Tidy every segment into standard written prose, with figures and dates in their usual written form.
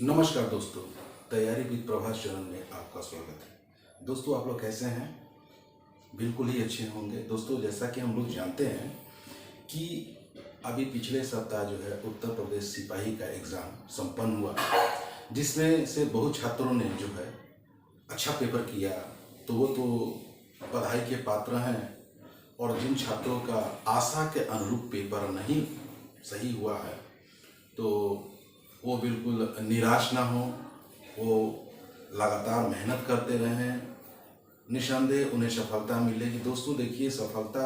नमस्कार दोस्तों, तैयारी विद प्रभास चैनल में आपका स्वागत है। दोस्तों, आप लोग कैसे हैं? बिल्कुल ही अच्छे होंगे। दोस्तों, जैसा कि हम लोग जानते हैं कि अभी पिछले सप्ताह जो है उत्तर प्रदेश सिपाही का एग्ज़ाम संपन्न हुआ, जिसमें से बहुत छात्रों ने जो है अच्छा पेपर किया, तो वो तो बधाई के पात्र हैं। और जिन छात्रों का आशा के अनुरूप पेपर नहीं सही हुआ है, तो वो बिल्कुल निराश ना हो, वो लगातार मेहनत करते रहें, निस्संदेह उन्हें सफलता मिलेगी। दोस्तों देखिए, सफलता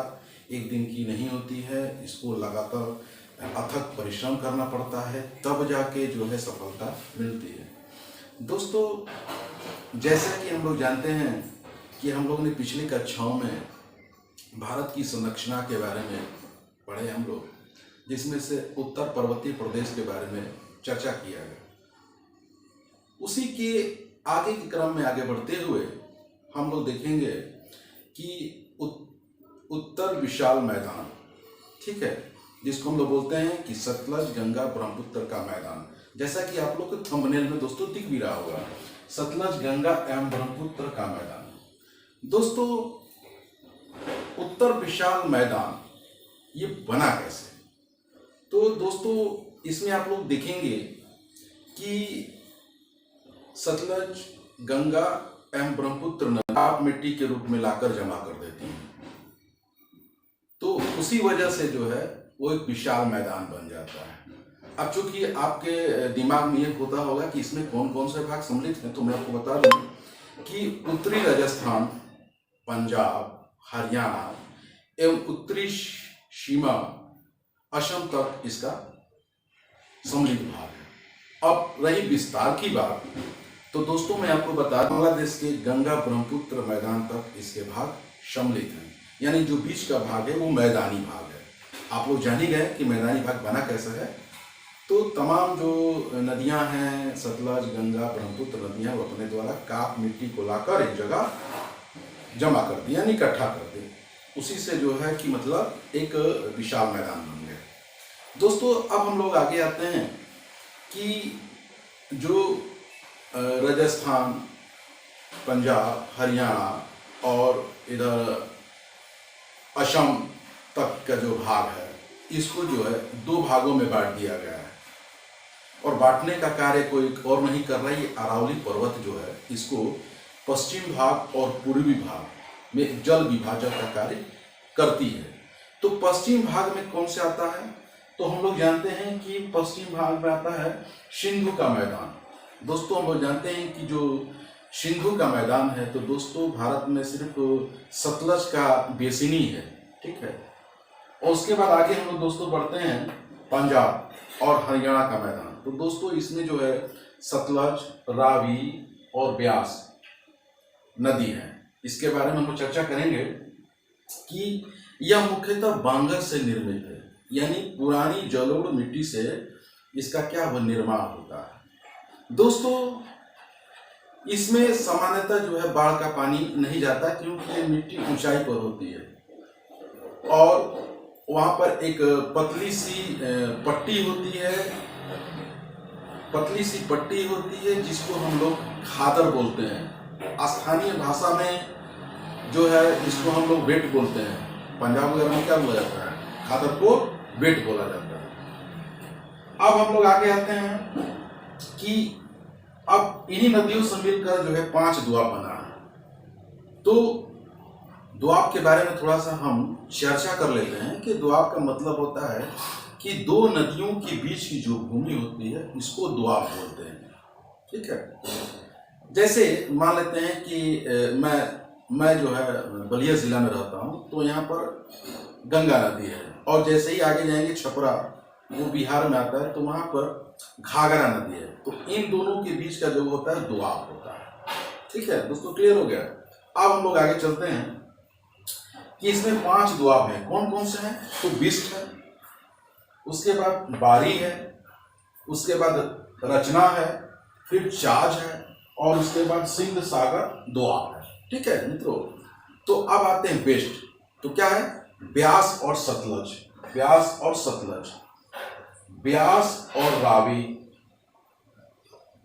एक दिन की नहीं होती है, इसको लगातार अथक परिश्रम करना पड़ता है, तब जाके जो है सफलता मिलती है। दोस्तों, जैसा कि हम लोग जानते हैं कि हम लोग ने पिछली कक्षाओं में भारत की संरचना के बारे में पढ़े हम लोग, जिसमें से उत्तर पर्वतीय प्रदेश के बारे में चर्चा किया गया। उसी के आगे के क्रम में आगे बढ़ते हुए हम लोग देखेंगे कि उत्तर विशाल मैदान, ठीक है, जिसको हम लोग बोलते हैं कि सतलज गंगा ब्रह्मपुत्र का मैदान। जैसा कि आप लोग के थंबनेल में दोस्तों दिख भी रहा होगा, सतलज गंगा एवं ब्रह्मपुत्र का मैदान। दोस्तों, उत्तर विशाल मैदान ये बना कैसे? तो दोस्तों, इसमें आप लोग देखेंगे कि सतलज गंगा एवं ब्रह्मपुत्र नदी मिट्टी के रूप में लाकर जमा कर देती हैं, तो उसी वजह से जो है वो एक विशाल मैदान बन जाता है। अब चूंकि आपके दिमाग में ये होता होगा कि इसमें कौन कौन से भाग सम्मिलित हैं, तो मैं आपको बता दूं कि उत्तरी राजस्थान, पंजाब, हरियाणा एवं उत्तरी सीमा असम तक इसका सम्मिलित भाग है। अब रही विस्तार की बात, तो दोस्तों मैं आपको बता दूं, बांग्लादेश के गंगा ब्रह्मपुत्र मैदान तक इसके भाग सम्मिलित हैं, यानी जो बीच का भाग है वो मैदानी भाग है। आप लोग जान ही गए कि मैदानी भाग बना कैसा है। तो तमाम जो नदियां हैं, सतलज गंगा ब्रह्मपुत्र नदियां, वो अपने द्वारा काप मिट्टी को लाकर एक जगह जमा कर दी, यानी इकट्ठा कर दी। उसी से जो है कि मतलब एक विशाल मैदान बन गया। दोस्तों, अब हम लोग आगे आते हैं कि जो राजस्थान, पंजाब, हरियाणा और इधर असम तक का जो भाग है, इसको जो है दो भागों में बांट दिया गया है। और बांटने का कार्य कोई और नहीं कर रहा है, ये अरावली पर्वत जो है इसको पश्चिम भाग और पूर्वी भाग में जल विभाजन का कार्य करती है। तो पश्चिम भाग में कौन से आता है? तो हम लोग जानते हैं कि पश्चिम भाग में आता है सिंधु का मैदान। दोस्तों, हम लोग जानते हैं कि जो सिंधु का मैदान है, तो दोस्तों भारत में सिर्फ सतलज का बेसिन ही है, ठीक है। और उसके बाद आगे हम लोग दोस्तों बढ़ते हैं पंजाब और हरियाणा का मैदान। तो दोस्तों इसमें जो है सतलज, रावी और ब्यास नदी है। इसके बारे में हम लोग चर्चा करेंगे कि यह मुख्यतः बांगर से निर्मित है, यानी पुरानी जलोढ़ मिट्टी से इसका क्या वह निर्माण होता है। दोस्तों, इसमें सामान्यतः जो है बाढ़ का पानी नहीं जाता, क्योंकि ये मिट्टी ऊंचाई पर होती है और वहां पर एक पतली सी पट्टी होती है, जिसको हम लोग खादर बोलते हैं। स्थानीय भाषा में जो है इसको हम लोग बेट बोलते हैं। पंजाब वगैरह में क्या बोला जाता है? खादर को बेट बोला जाता है। अब हम लोग आगे आते हैं कि अब इन्हीं नदियों से मिलकर जो है 5 दोआब बना है। तो दोआब के बारे में थोड़ा सा हम चर्चा कर लेते हैं कि दोआब का मतलब होता है कि दो नदियों के बीच की जो भूमि होती है, इसको दोआब बोलते हैं, ठीक है। जैसे मान लेते हैं कि मैं जो है बलिया जिला में रहता हूँ, तो यहाँ पर गंगा नदी है, और जैसे ही आगे जाएंगे छपरा, वो बिहार में आता है, तो वहाँ पर घाघरा नदी है। तो इन दोनों के बीच का जो होता है दोआब होता है, ठीक है। दोस्तों क्लियर हो गया? अब हम लोग आगे चलते हैं कि इसमें 5 दोआब हैं। कौन कौन से हैं? तो बिस्ट है, उसके बाद बारी है, उसके बाद रचना है, फिर चाज है, और उसके बाद सिंध सागर दोआब है, ठीक है मित्रों। तो अब आते हैं वेस्ट। तो क्या है? ब्यास और सतलज, ब्यास और रावी,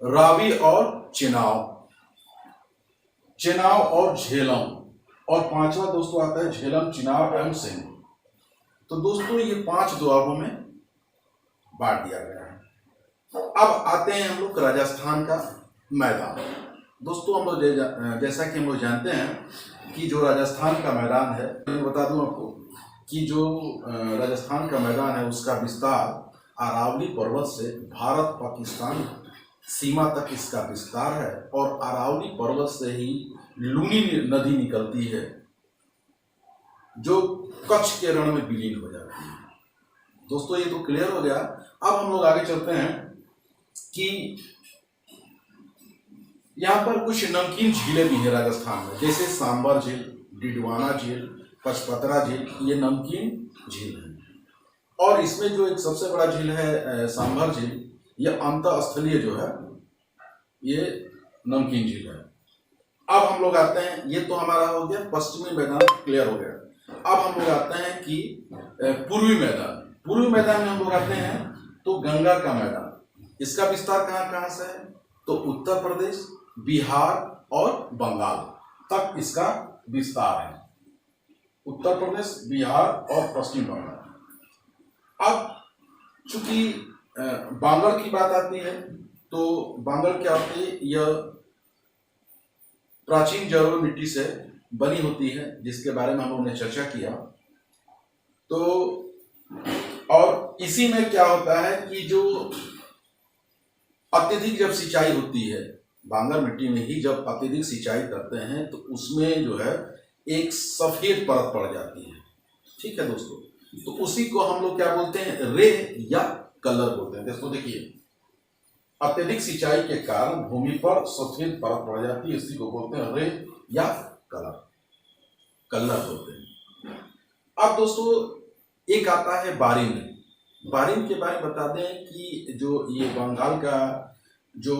रावी और चेनाब और झेलम, और पांचवा दोस्तों आता है झेलम, चिनाब एवं सिंध। तो दोस्तों ये 5 दोआबों में बांट दिया गया है। अब आते हैं हम लोग राजस्थान का मैदान। दोस्तों हम लोग जैसा कि हम लोग जानते हैं कि जो राजस्थान का मैदान है, मैं बता दूं आपको कि जो राजस्थान का मैदान है उसका विस्तार अरावली पर्वत से भारत पाकिस्तान सीमा तक इसका विस्तार है, और अरावली पर्वत से ही लूनी नदी निकलती है जो कच्छ के रण में विलीन हो जाती है। दोस्तों ये तो क्लियर हो गया। अब हम लोग आगे चलते हैं कि यहाँ पर कुछ नमकीन झीलें भी हैं राजस्थान में, जैसे सांबर झील, डिडवाना झील, पचपतरा झील, ये नमकीन झील है। और इसमें जो एक सबसे बड़ा झील है सांभर झील, यह अंतःस्थलीय जो है ये नमकीन झील है। अब हम लोग आते हैं, ये तो हमारा हो गया पश्चिमी मैदान, क्लियर हो गया। अब हम लोग आते हैं कि पूर्वी मैदान में हम लोग आते हैं तो गंगा का मैदान। इसका विस्तार कहाँ कहाँ से है, तो उत्तर प्रदेश, बिहार और बंगाल तक इसका विस्तार है। उत्तर प्रदेश, बिहार और पश्चिम बंगाल। अब चूंकि बांगड़ की बात आती है, तो बांगड़ क्या होती है, यह प्राचीन जलोढ़ मिट्टी से बनी होती है, जिसके बारे में हम लोगों ने चर्चा किया। तो और इसी में क्या होता है कि जो अत्यधिक जब सिंचाई होती है, बांगर मिट्टी में ही जब अत्यधिक सिंचाई करते हैं तो उसमें जो है एक सफेद परत पड़ जाती है। ठीक है दोस्तों, तो उसी को हम लोग क्या बोलते हैं, रेत या कलर बोलते हैं। दोस्तों देखिए, अत्यधिक सिंचाई के कारण भूमि पर सफेद परत पड़ जाती है, इसी को बोलते हैं रेत या कलर बोलते हैं। अब दोस्तों एक आता है बारिंद। बारिंद के बारे में बता दें कि जो ये बंगाल का जो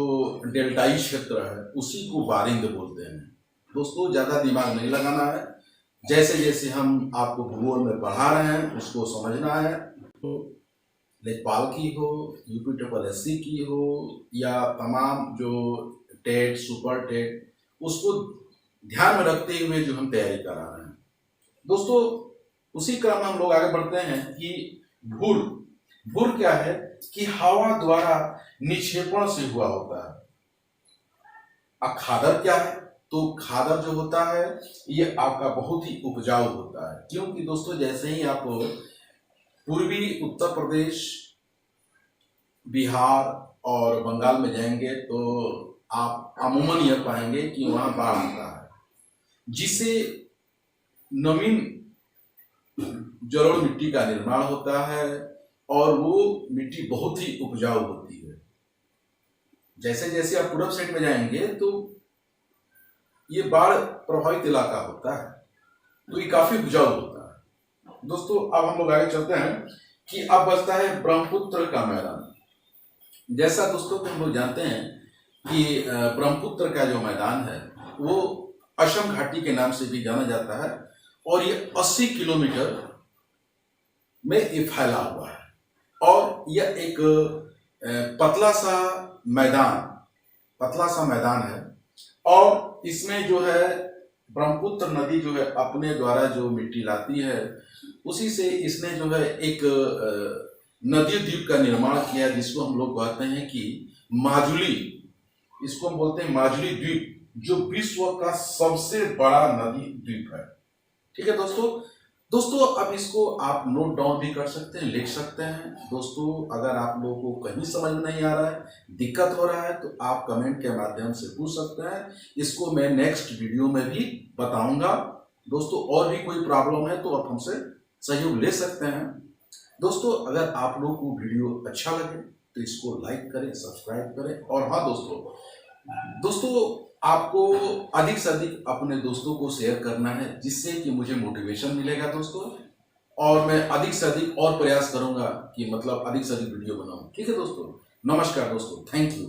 डेल्टाई क्षेत्र है उसी को बारिंद बोलते हैं। दोस्तों ज़्यादा दिमाग नहीं लगाना है, जैसे जैसे हम आपको भूगोल में पढ़ा रहे हैं उसको समझना है। तो लेखपाल की हो, UPSSC की हो, या तमाम जो टेट, सुपर टेट, उसको ध्यान में रखते हुए जो हम तैयारी करा रहे हैं। दोस्तों उसी क्रम में हम लोग आगे बढ़ते हैं कि भूर क्या है कि हवा द्वारा निक्षेपण से हुआ होता है। अब खादर क्या है, तो खादर जो होता है ये आपका बहुत ही उपजाऊ होता है, क्योंकि दोस्तों जैसे ही आप पूर्वी उत्तर प्रदेश, बिहार और बंगाल में जाएंगे तो आप अमूमन यह पाएंगे कि वहां बाढ़ आता है, जिससे नवीन जलोढ़ मिट्टी का निर्माण होता है और वो मिट्टी बहुत ही उपजाऊ होती है। जैसे जैसे आप पूर्व साइड में जाएंगे तो ये बाढ़ प्रभावित इलाका होता है, तो ये काफी उपजाऊ होता है। दोस्तों अब हम लोग आगे चलते हैं कि अब बचता है ब्रह्मपुत्र का मैदान। जैसा दोस्तों कि हम लोग जानते हैं कि ब्रह्मपुत्र का जो मैदान है वो असम घाटी के नाम से भी जाना जाता है, और ये 80 किलोमीटर में ये फैला हुआ है, और यह एक पतला सा मैदान है। और इसमें जो है ब्रह्मपुत्र नदी जो है अपने द्वारा जो मिट्टी लाती है, उसी से इसने जो है एक नदी द्वीप का निर्माण किया, जिसको हम लोग कहते हैं कि माजुली, इसको हम बोलते हैं माजुली द्वीप, जो विश्व का सबसे बड़ा नदी द्वीप है। ठीक है दोस्तों अब इसको आप नोट डाउन भी कर सकते हैं, लिख सकते हैं। दोस्तों अगर आप लोगों को कहीं समझ में नहीं आ रहा है, दिक्कत हो रहा है, तो आप कमेंट के माध्यम से पूछ सकते हैं। इसको मैं नेक्स्ट वीडियो में भी बताऊंगा। दोस्तों और भी कोई प्रॉब्लम है तो आप हमसे सहयोग ले सकते हैं। दोस्तों अगर आप लोगों को वीडियो अच्छा लगे तो इसको लाइक करें, सब्सक्राइब करें। और हाँ दोस्तों आपको अधिक से अधिक अपने दोस्तों को शेयर करना है, जिससे कि मुझे मोटिवेशन मिलेगा दोस्तों, और मैं अधिक से अधिक और प्रयास करूंगा कि मतलब अधिक से अधिक वीडियो बनाऊं। ठीक है दोस्तों, नमस्कार दोस्तों, थैंक यू।